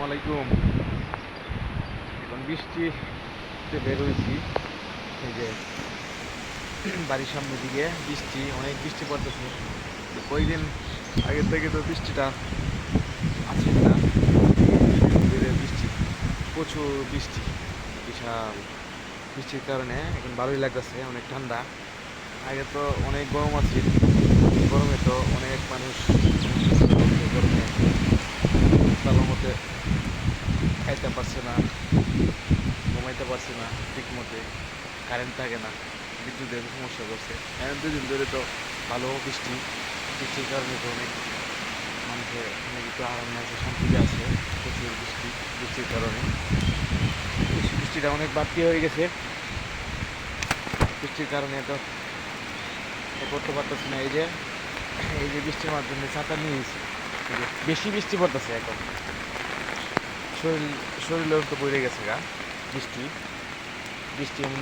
আসসালামাইকুম। এখন বৃষ্টিতে বের হয়েছি। এই যে বাড়ির সামনের দিকে অনেক বৃষ্টি পড়তেছে। তো কয়েকদিন আগের থেকে তো বৃষ্টিটা আছে না। বৃষ্টি, প্রচুর বৃষ্টি, বিশাল বৃষ্টির কারণে এখন ভালোই লাগতেছে, অনেক ঠান্ডা। আগে তো অনেক গরম আছে, গরমে তো অনেক মানুষ গরমে ভালো মতে খাইতে পারছে না, ঘুমাইতে পারছে না ঠিক মতে, কারেন্ট থাকে না, বিদ্যুতের সমস্যা করছে। এখন দুদিন ধরে তো ভালো বৃষ্টির কারণে তো অনেক মানুষের অনেক একটু আরামে আছে, শান্তিতে আছে। প্রচুর বৃষ্টির কারণে বৃষ্টিটা অনেক বাড়তি হয়ে গেছে। বৃষ্টির কারণে তো করতে পারতেছি না। এই যে বৃষ্টির মাধ্যমে ছাতা নিয়ে গেছি, এই যে বেশি বৃষ্টি পড়তেছে এখন, শরীরেও তো পড়ে গেছে গা। বৃষ্টি বৃষ্টি এমন